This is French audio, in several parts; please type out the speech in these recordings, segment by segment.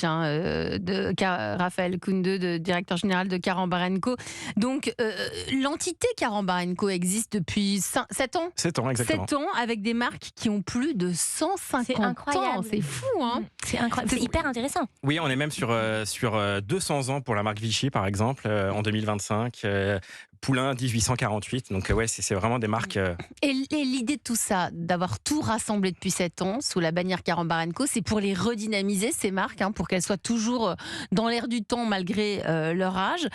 Raphaël Kounde, directeur général de Carambar & Co. Donc, l'entité Carambar & Co existe depuis 7 ans. 7 ans, exactement. 7 ans, avec des marques qui ont plus de 150 C'est incroyable. ans. C'est fou, hein. C'est incroyable, c'est hyper intéressant. Oui, on est même sur 200 ans pour la marque Vichy, par exemple, en 2025. Poulain 1848. Donc, ouais, c'est vraiment des marques. Et l'idée de tout ça, d'avoir tout rassemblé depuis 7 ans sous la bannière Carambar & Co, c'est pour les redynamiser, ces marques, pour qu'elles soient toujours dans l'air du temps malgré leur âge.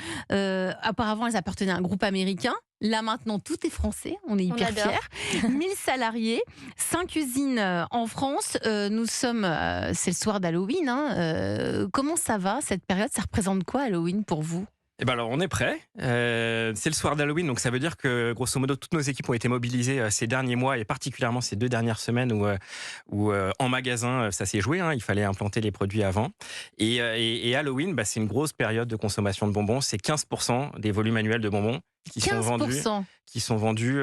Auparavant, elles appartenaient à un groupe américain. Là, maintenant, tout est français. On est hyper fiers. 1000 salariés, 5 usines en France. Nous sommes, c'est le soir d'Halloween. Comment ça va, cette période? Ça représente quoi, Halloween, pour vous? Eh ben alors, on est prêt. C'est le soir d'Halloween, donc ça veut dire que, grosso modo, toutes nos équipes ont été mobilisées ces derniers mois, et particulièrement ces 2 dernières semaines où en magasin, ça s'est joué. Il fallait implanter les produits avant. Et Halloween, c'est une grosse période de consommation de bonbons. C'est 15% des volumes annuels de bonbons qui 15%. sont vendus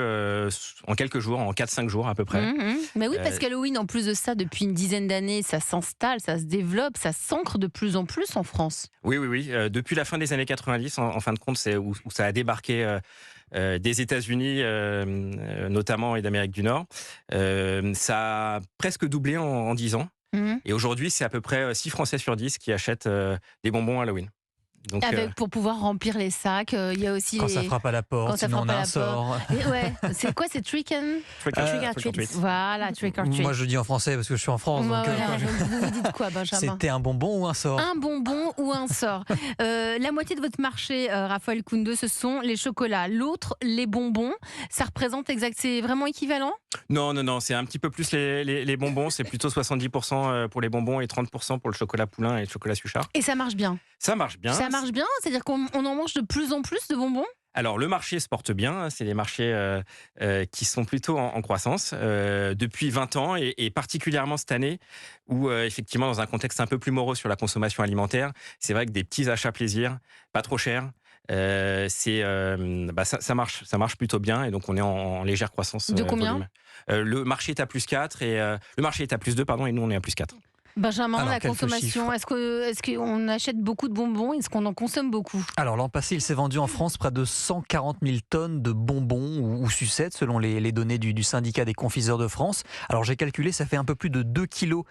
en quelques jours, en 4-5 jours à peu près. Mais oui, parce qu'Halloween, en plus de ça, depuis une dizaine d'années, ça s'installe, ça se développe, ça s'ancre de plus en plus en France. Oui. Depuis la fin des années 90, en fin de compte, c'est où ça a débarqué des États-Unis notamment et d'Amérique du Nord. Ça a presque doublé en 10 ans. Et aujourd'hui, c'est à peu près 6 Français sur 10 qui achètent des bonbons Halloween. Donc, pour pouvoir remplir les sacs, il y a aussi quand ça frappe à la porte, sinon on a un sort. C'est quoi, c'est trick or treat. Voilà, trick or treat. Moi je dis en français parce que je suis en France. Vous dites quoi, Benjamin? C'était un bonbon ou un sort? Un bonbon ou un sort. La moitié de votre marché, Raphaël Kounde, ce sont les chocolats. L'autre, les bonbons. Ça représente c'est vraiment équivalent? Non, c'est un petit peu plus les bonbons. C'est plutôt 70% pour les bonbons et 30% pour le chocolat Poulain et le chocolat Suchard. Et ça marche bien? Ça marche bien. Ça marche bien? C'est-à-dire qu'on en mange de plus en plus de bonbons? Alors, le marché se porte bien. C'est des marchés qui sont plutôt en croissance depuis 20 ans et particulièrement cette année où, effectivement, dans un contexte un peu plus morose sur la consommation alimentaire, c'est vrai que des petits achats plaisir, pas trop chers, ça marche plutôt bien et donc on est en légère croissance. De combien? Le marché est à +4 et le marché est à +2, et nous on est à +4. Benjamin, Alors, la consommation, est-ce qu'on achète beaucoup de bonbons? Est-ce qu'on en consomme beaucoup? Alors l'an passé, il s'est vendu en France près de 140 000 tonnes de bonbons ou sucettes, selon les données du syndicat des confiseurs de France. Alors j'ai calculé, ça fait un peu plus de 2 kilos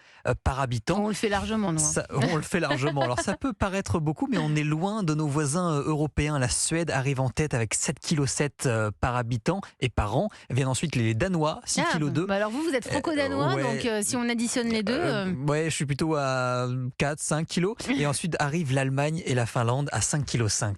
par habitant. On le fait largement, nous. On le fait largement. Alors ça peut paraître beaucoup, mais on est loin de nos voisins européens. La Suède arrive en tête avec 7,7 kg par habitant et par an. Viennent ensuite les Danois, 6,2 kg. Alors vous êtes franco-danois, donc si on additionne les deux... Ouais, je suis plutôt à 4-5 kilos. Et ensuite arrive l'Allemagne et la Finlande à 5,5 kg.